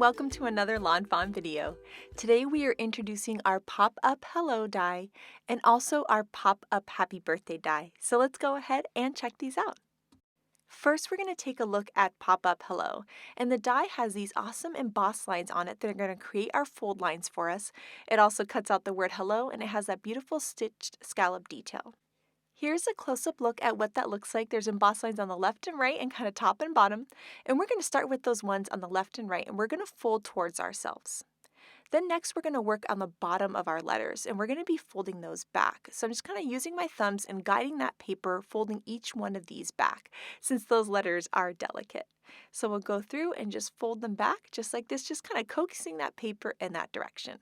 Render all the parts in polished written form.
welcome to another Lawn Fawn video. Today we are introducing our pop-up hello die and also our pop-up happy birthday die. So let's go ahead and check these out. First, we're going to take a look at pop-up hello, and the die has these awesome embossed lines on it that are going to create our fold lines for us. It also cuts out the word hello, and it has that beautiful stitched scallop detail. Here's a close-up look at what that looks like. There's embossed lines on the left and right and kind of top and bottom. And we're going to start with those ones on the left and right, and we're going to fold towards ourselves. Then next we're going to work on the bottom of our letters, and we're going to be folding those back. So I'm just kind of using my thumbs and guiding that paper, folding each one of these back, since those letters are delicate. So we'll go through and just fold them back just like this, just kind of coaxing that paper in that direction.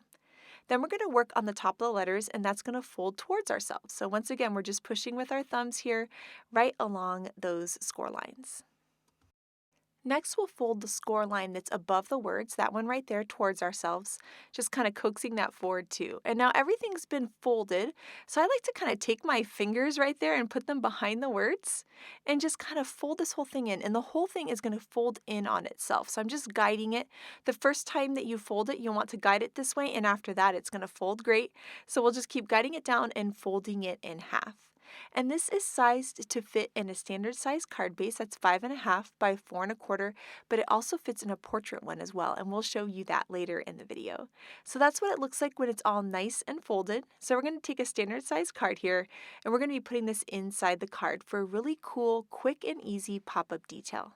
Then we're going to work on the top of the letters, and that's going to fold towards ourselves. So once again, we're just pushing with our thumbs here right along those score lines. Next, we'll fold the score line that's above the words, that one right there, towards ourselves, just kind of coaxing that forward too. And now everything's been folded, so I like to kind of take my fingers right there and put them behind the words and just kind of fold this whole thing in. And the whole thing is going to fold in on itself. So I'm just guiding it. The first time that you fold it, you'll want to guide it this way, and after that, it's going to fold great. So we'll just keep guiding it down and folding it in half. And this is sized to fit in a standard size card base that's 5.5 by 4.25, but it also fits in a portrait one as well, and we'll show you that later in the video. So that's what it looks like when it's all nice and folded. So we're going to take a standard size card here, and we're going to be putting this inside the card for a really cool, quick and easy pop-up detail.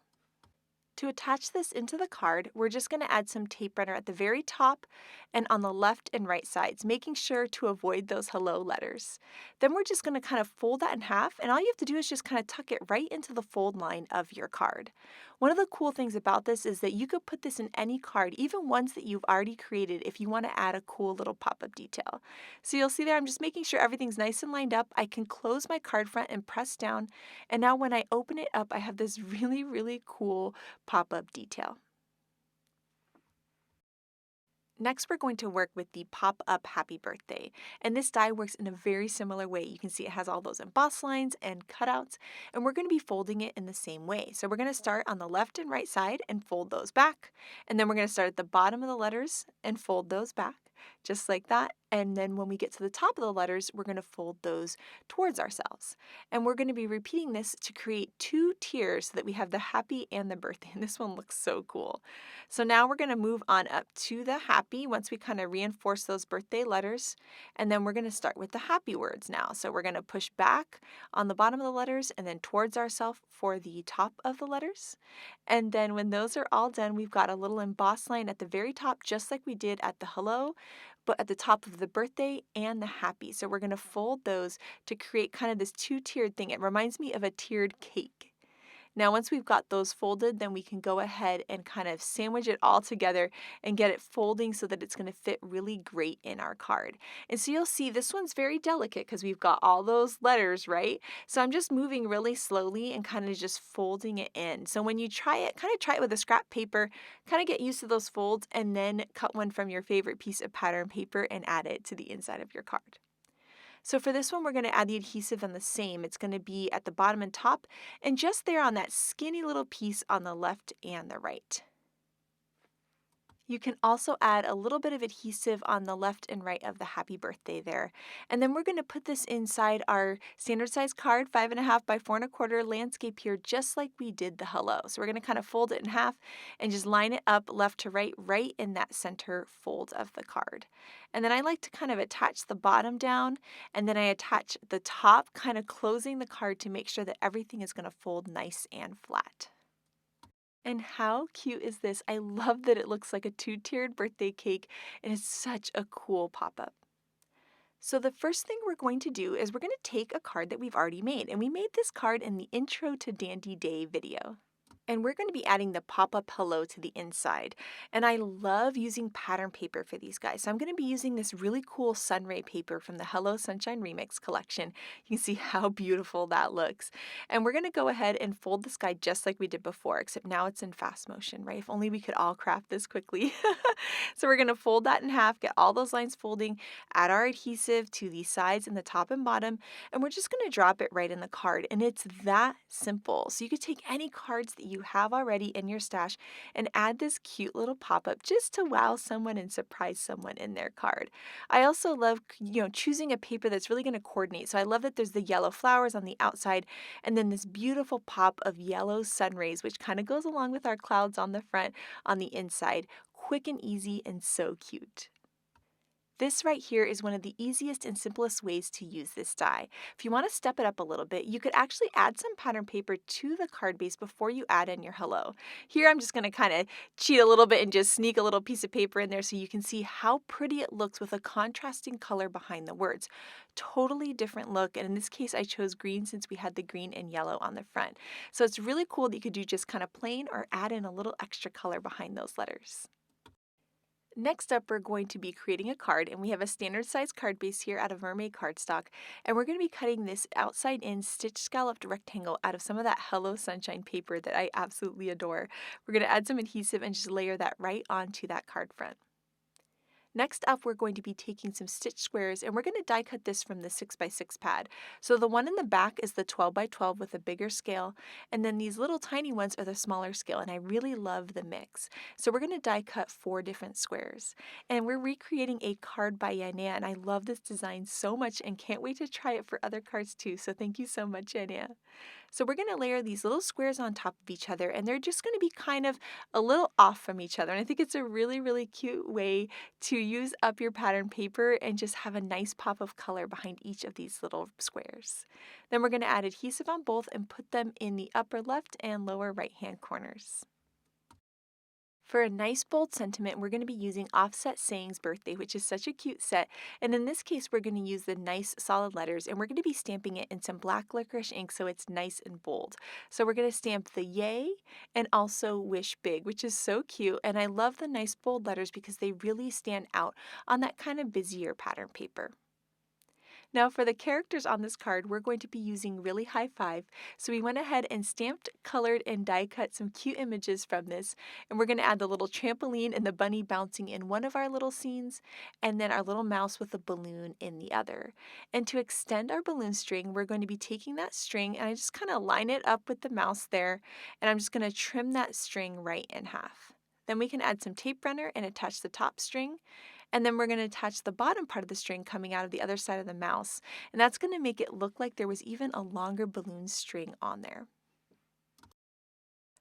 To attach this into the card, we're just going to add some tape runner at the very top and on the left and right sides, making sure to avoid those hello letters. Then we're just going to kind of fold that in half, and all you have to do is just kind of tuck it right into the fold line of your card. One of the cool things about this is that you could put this in any card, even ones that you've already created, if you want to add a cool little pop-up detail. So you'll see there, I'm just making sure everything's nice and lined up. I can close my card front and press down, and now when I open it up, I have this really, really cool pop-up detail. Next, we're going to work with the pop-up happy birthday, and this die works in a very similar way. You can see it has all those embossed lines and cutouts, and we're going to be folding it in the same way. So we're going to start on the left and right side and fold those back, and then we're going to start at the bottom of the letters and fold those back, just like that. And then when we get to the top of the letters, we're going to fold those towards ourselves. And we're going to be repeating this to create two tiers so that we have the happy and the birthday. And this one looks so cool. So now we're going to move on up to the happy once we kind of reinforce those birthday letters. And then we're going to start with the happy words now. So we're going to push back on the bottom of the letters and then towards ourselves for the top of the letters. And then when those are all done, we've got a little embossed line at the very top, just like we did at the hello, but at the top of the birthday and the happy. So we're going to fold those to create kind of this two-tiered thing. It reminds me of a tiered cake. Now, once we've got those folded, then we can go ahead and kind of sandwich it all together and get it folding so that it's going to fit really great in our card. And so you'll see this one's very delicate because we've got all those letters, right? So I'm just moving really slowly and kind of just folding it in. So when you try it, kind of try it with a scrap paper, kind of get used to those folds, and then cut one from your favorite piece of pattern paper and add it to the inside of your card. So for this one, we're going to add the adhesive on the same. It's going to be at the bottom and top, and just there on that skinny little piece on the left and the right. You can also add a little bit of adhesive on the left and right of the happy birthday there. And then we're going to put this inside our standard size card, 5.5 by 4.25 landscape here, just like we did the hello. So we're going to kind of fold it in half and just line it up left to right, right in that center fold of the card. And then I like to kind of attach the bottom down, and then I attach the top, kind of closing the card to make sure that everything is going to fold nice and flat. And how cute is this? I love that it looks like a two-tiered birthday cake, and it's such a cool pop-up. So the first thing we're going to do is we're going to take a card that we've already made, and we made this card in the Intro to Dandy Day video. And we're going to be adding the pop-up hello to the inside. And I love using pattern paper for these guys. So I'm going to be using this really cool Sunray paper from the Hello Sunshine Remix collection. You can see how beautiful that looks. And we're going to go ahead and fold this guy just like we did before, except now it's in fast motion, right? If only we could all craft this quickly. So we're going to fold that in half, get all those lines folding, add our adhesive to the sides and the top and bottom, and we're just going to drop it right in the card. And it's that simple. So you could take any cards that you have already in your stash and add this cute little pop-up just to wow someone and surprise someone in their card. I also love, choosing a paper that's really going to coordinate. So I love that there's the yellow flowers on the outside and then this beautiful pop of yellow sun rays, which kind of goes along with our clouds on the front on the inside. Quick and easy and so cute. This right here is one of the easiest and simplest ways to use this die. If you want to step it up a little bit, you could actually add some pattern paper to the card base before you add in your hello. Here I'm just going to kind of cheat a little bit and just sneak a little piece of paper in there so you can see how pretty it looks with a contrasting color behind the words. Totally different look, and in this case I chose green since we had the green and yellow on the front. So it's really cool that you could do just kind of plain or add in a little extra color behind those letters. Next up, we're going to be creating a card, and we have a standard size card base here out of mermaid cardstock, and we're going to be cutting this outside in stitch scalloped rectangle out of some of that Hello Sunshine paper that I absolutely adore. We're going to add some adhesive and just layer that right onto that card front. Next up, we're going to be taking some stitch squares and we're going to die cut this from the 6x6 pad. So the one in the back is the 12x12 with a bigger scale, and then these little tiny ones are the smaller scale, and I really love the mix. So we're going to die cut 4 different squares. And we're recreating a card by Yanea, and I love this design so much and can't wait to try it for other cards too. So thank you so much, Yanea. So we're going to layer these little squares on top of each other, and they're just going to be kind of a little off from each other. And I think it's a really, really cute way to use up your pattern paper and just have a nice pop of color behind each of these little squares. Then we're going to add adhesive on both and put them in the upper left and lower right hand corners. For a nice bold sentiment, we're going to be using Offset Saying's Birthday, which is such a cute set. And in this case, we're going to use the nice solid letters, and we're going to be stamping it in some black licorice ink so it's nice and bold. So we're going to stamp the yay and also wish big, which is so cute. And I love the nice bold letters because they really stand out on that kind of busier pattern paper. Now for the characters on this card, we're going to be using Really High Five. So we went ahead and stamped, colored, and die cut some cute images from this. And we're going to add the little trampoline and the bunny bouncing in one of our little scenes, and then our little mouse with a balloon in the other. And to extend our balloon string, we're going to be taking that string and I just kind of line it up with the mouse there. And I'm just going to trim that string right in half. Then we can add some tape runner and attach the top string. And then we're going to attach the bottom part of the string coming out of the other side of the mouse. And that's going to make it look like there was even a longer balloon string on there.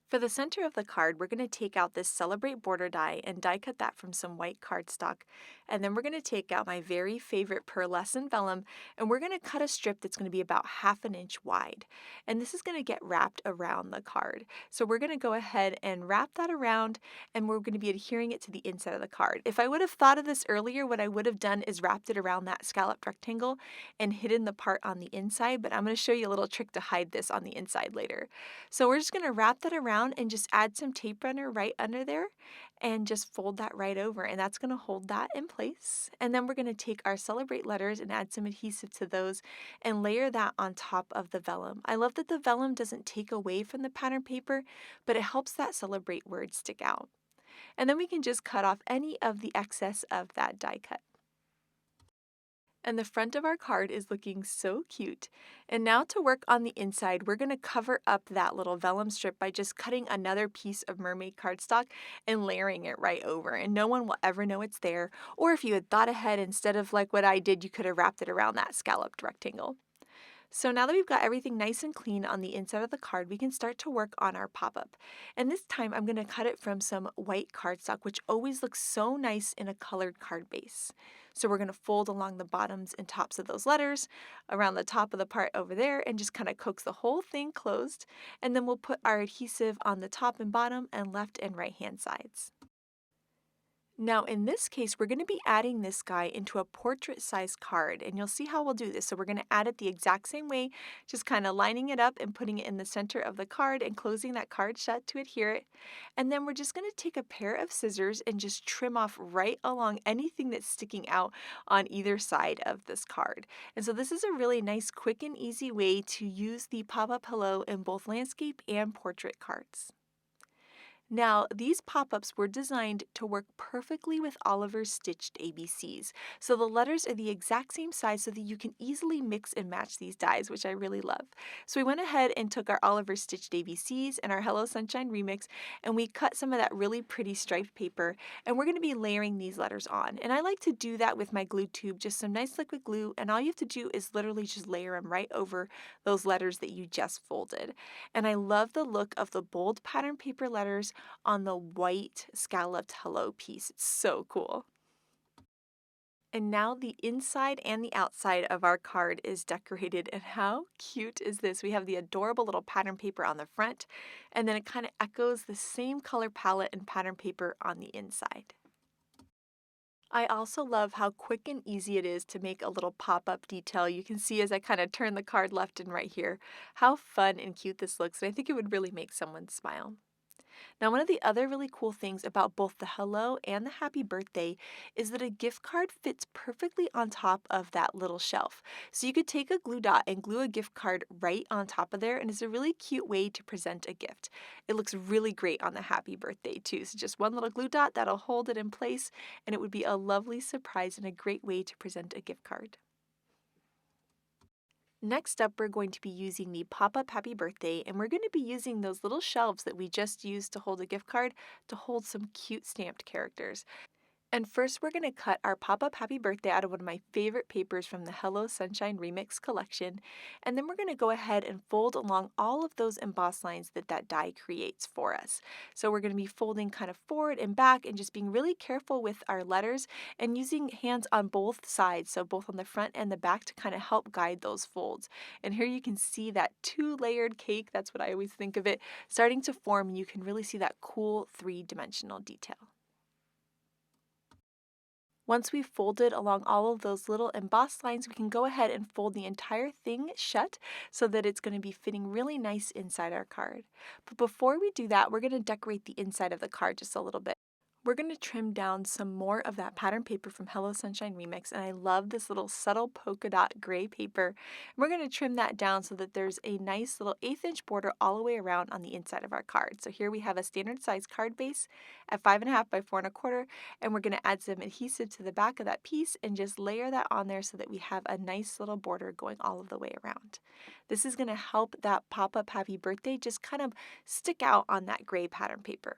For the center of the card, we're going to take out this Celebrate border die and die cut that from some white cardstock. And then we're going to take out my very favorite pearlescent vellum, and we're going to cut a strip that's going to be about 1/2 inch wide. And this is going to get wrapped around the card. So we're going to go ahead and wrap that around, and we're going to be adhering it to the inside of the card. If I would have thought of this earlier, what I would have done is wrapped it around that scalloped rectangle and hidden the part on the inside, but I'm going to show you a little trick to hide this on the inside later. So we're just going to wrap that around and just add some tape runner right under there and just fold that right over, and that's going to hold that in place. And then we're going to take our Celebrate letters and add some adhesive to those and layer that on top of the vellum. I love that the vellum doesn't take away from the pattern paper, but it helps that Celebrate word stick out. And then we can just cut off any of the excess of that die cut. And the front of our card is looking so cute. And now to work on the inside, we're going to cover up that little vellum strip by just cutting another piece of mermaid cardstock and layering it right over. And no one will ever know it's there. Or if you had thought ahead, instead of like what I did, you could have wrapped it around that scalloped rectangle. So now that we've got everything nice and clean on the inside of the card, we can start to work on our pop-up. And this time I'm going to cut it from some white cardstock, which always looks so nice in a colored card base. So we're going to fold along the bottoms and tops of those letters, around the top of the part over there, and just kind of coax the whole thing closed. And then we'll put our adhesive on the top and bottom and left and right hand sides. Now in this case, we're going to be adding this guy into a portrait-sized card, and you'll see how we'll do this. So we're going to add it the exact same way, just kind of lining it up and putting it in the center of the card and closing that card shut to adhere it. And then we're just going to take a pair of scissors and just trim off right along anything that's sticking out on either side of this card. And so this is a really nice, quick and easy way to use the pop-up hello in both landscape and portrait cards. Now, these pop-ups were designed to work perfectly with Oliver's stitched ABCs. So the letters are the exact same size so that you can easily mix and match these dies, which I really love. So we went ahead and took our Oliver stitched ABCs and our Hello Sunshine remix, and we cut some of that really pretty striped paper, and we're going to be layering these letters on. And I like to do that with my glue tube, just some nice liquid glue, and all you have to do is literally just layer them right over those letters that you just folded. And I love the look of the bold pattern paper letters on the white scalloped hello piece. It's so cool. And now the inside and the outside of our card is decorated. And how cute is this? We have the adorable little pattern paper on the front, and then it kind of echoes the same color palette and pattern paper on the inside. I also love how quick and easy it is to make a little pop-up detail. You can see as I kind of turn the card left and right here, how fun and cute this looks, and I think it would really make someone smile. Now, one of the other really cool things about both the hello and the happy birthday is that a gift card fits perfectly on top of that little shelf. So you could take a glue dot and glue a gift card right on top of there, and it's a really cute way to present a gift. It looks really great on the happy birthday too. So just one little glue dot that'll hold it in place, and it would be a lovely surprise and a great way to present a gift card. Next up, we're going to be using the pop-up happy birthday, and we're going to be using those little shelves that we just used to hold a gift card to hold some cute stamped characters. And first, we're going to cut our pop-up happy birthday out of one of my favorite papers from the Hello Sunshine Remix collection. And then we're going to go ahead and fold along all of those embossed lines that that die creates for us. So we're going to be folding kind of forward and back and just being really careful with our letters and using hands on both sides, so both on the front and the back, to kind of help guide those folds. And here you can see that two-layered cake, that's what I always think of it, starting to form, and you can really see that cool three-dimensional detail. Once we've folded along all of those little embossed lines, we can go ahead and fold the entire thing shut so that it's going to be fitting really nice inside our card. But before we do that, we're going to decorate the inside of the card just a little bit. We're going to trim down some more of that pattern paper from Hello Sunshine Remix, and I love this little subtle polka dot gray paper. And we're going to trim that down so that there's a nice little 1/8" border all the way around on the inside of our card. So here we have a standard size card base at 5.5 by 4.25, and we're going to add some adhesive to the back of that piece and just layer that on there so that we have a nice little border going all of the way around. This is going to help that pop-up happy birthday just kind of stick out on that gray pattern paper.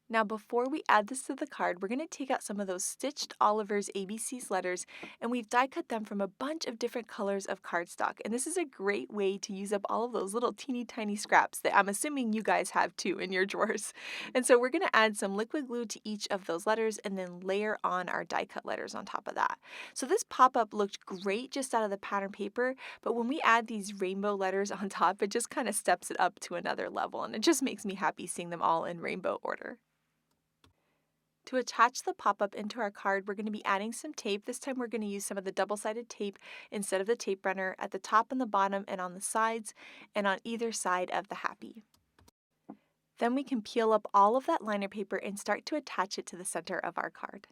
Now, before we add this to the card, we're going to take out some of those stitched Oliver's ABC's letters, and we've die cut them from a bunch of different colors of cardstock. And this is a great way to use up all of those little teeny tiny scraps that I'm assuming you guys have too in your drawers. And so we're going to add some liquid glue to each of those letters and then layer on our die cut letters on top of that. So this pop-up looked great just out of the pattern paper, but when we add these rainbow letters on top, it just kind of steps it up to another level, and it just makes me happy seeing them all in rainbow order. To attach the pop-up into our card, we're going to be adding some tape. This time we're going to use some of the double-sided tape instead of the tape runner at the top and the bottom and on the sides and on either side of the happy. Then we can peel up all of that liner paper and start to attach it to the center of our card.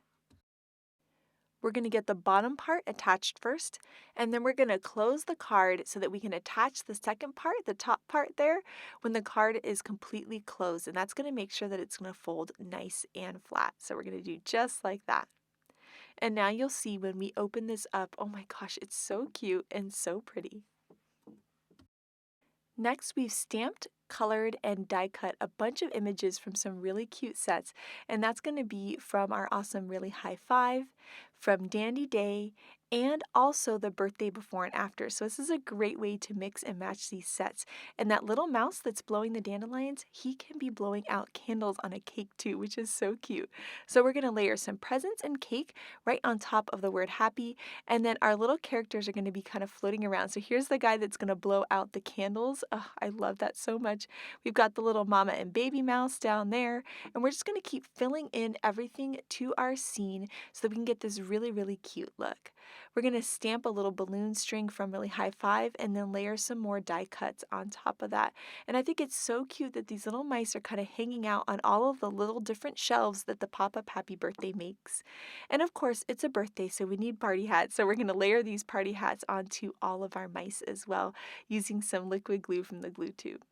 We're going to get the bottom part attached first, and then we're going to close the card so that we can attach the second part, the top part there, when the card is completely closed. And that's going to make sure that it's going to fold nice and flat. So we're going to do just like that. And now you'll see when we open this up, oh my gosh, it's so cute and so pretty. Next, we've stamped, colored, and die cut a bunch of images from some really cute sets, and that's going to be from our awesome Really High Five, from Dandy Day, and also the birthday before and after. So this is a great way to mix and match these sets. And that little mouse that's blowing the dandelions, he can be blowing out candles on a cake too, which is so cute. So we're going to layer some presents and cake right on top of the word happy, and then our little characters are going to be kind of floating around. So here's the guy that's going to blow out the candles. Oh, I love that so much. We've got the little mama and baby mouse down there, and we're just going to keep filling in everything to our scene so that we can get this really, really cute look. We're going to stamp a little balloon string from Really High Five and then layer some more die cuts on top of that. And I think it's so cute that these little mice are kind of hanging out on all of the little different shelves that the pop-up happy birthday makes. And of course, it's a birthday, so we need party hats. So we're going to layer these party hats onto all of our mice as well, using some liquid glue from the glue tube.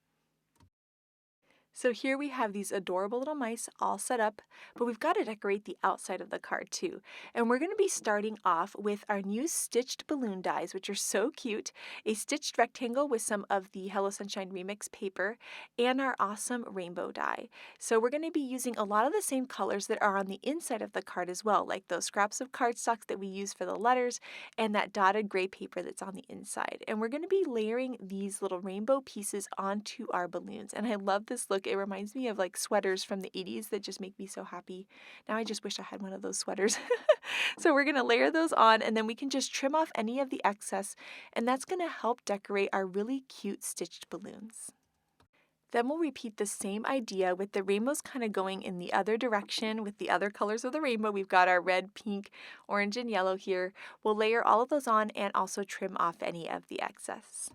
So here we have these adorable little mice all set up, but we've got to decorate the outside of the card too. And we're going to be starting off with our new stitched balloon dies, which are so cute, a stitched rectangle with some of the Hello Sunshine Remix paper, and our awesome rainbow die. So we're going to be using a lot of the same colors that are on the inside of the card as well, like those scraps of cardstock that we use for the letters and that dotted gray paper that's on the inside. And we're going to be layering these little rainbow pieces onto our balloons. And I love this look. It reminds me of like sweaters from the 80s that just make me so happy. Now I just wish I had one of those sweaters. So we're going to layer those on, and then we can just trim off any of the excess, and that's going to help decorate our really cute stitched balloons. Then we'll repeat the same idea with the rainbows kind of going in the other direction with the other colors of the rainbow. We've got our red, pink, orange, and yellow here. We'll layer all of those on and also trim off any of the excess.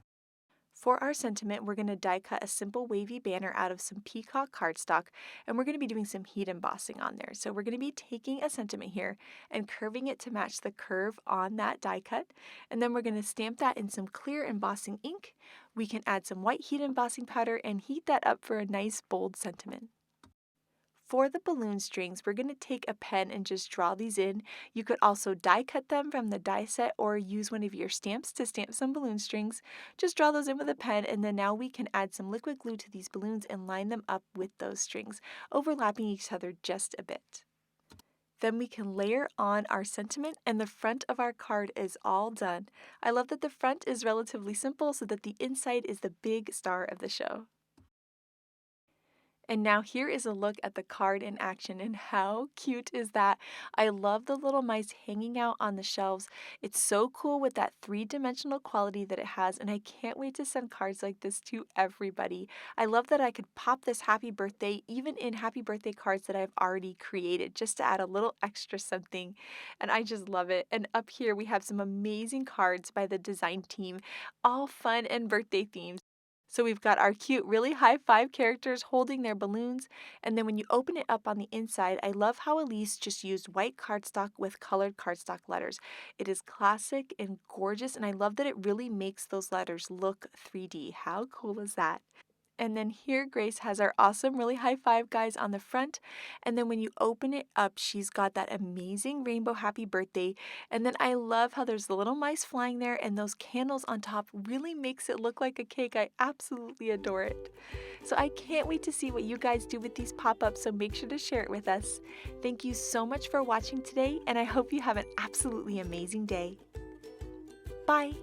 For our sentiment, we're going to die cut a simple wavy banner out of some peacock cardstock, and we're going to be doing some heat embossing on there. So we're going to be taking a sentiment here and curving it to match the curve on that die cut, and then we're going to stamp that in some clear embossing ink. We can add some white heat embossing powder and heat that up for a nice bold sentiment. For the balloon strings, we're going to take a pen and just draw these in. You could also die cut them from the die set or use one of your stamps to stamp some balloon strings. Just draw those in with a pen, and then now we can add some liquid glue to these balloons and line them up with those strings, overlapping each other just a bit. Then we can layer on our sentiment, and the front of our card is all done. I love that the front is relatively simple so that the inside is the big star of the show. And now here is a look at the card in action, and how cute is that? I love the little mice hanging out on the shelves. It's so cool with that three-dimensional quality that it has, and I can't wait to send cards like this to everybody. I love that I could pop this happy birthday even in happy birthday cards that I've already created just to add a little extra something, and I just love it. And up here we have some amazing cards by the design team, all fun and birthday themed. So we've got our cute, really high five characters holding their balloons, and then when you open it up on the inside, I love how Elise just used white cardstock with colored cardstock letters. It is classic and gorgeous, and I love that it really makes those letters look 3D. How cool is that? And then here Grace has our awesome really high five guys on the front, and then when you open it up, she's got that amazing rainbow happy birthday. And then I love how there's the little mice flying there, and those candles on top really makes it look like a cake. I absolutely adore it. So I can't wait to see what you guys do with these pop-ups, so make sure to share it with us. Thank you so much for watching today, and I hope you have an absolutely amazing day. Bye!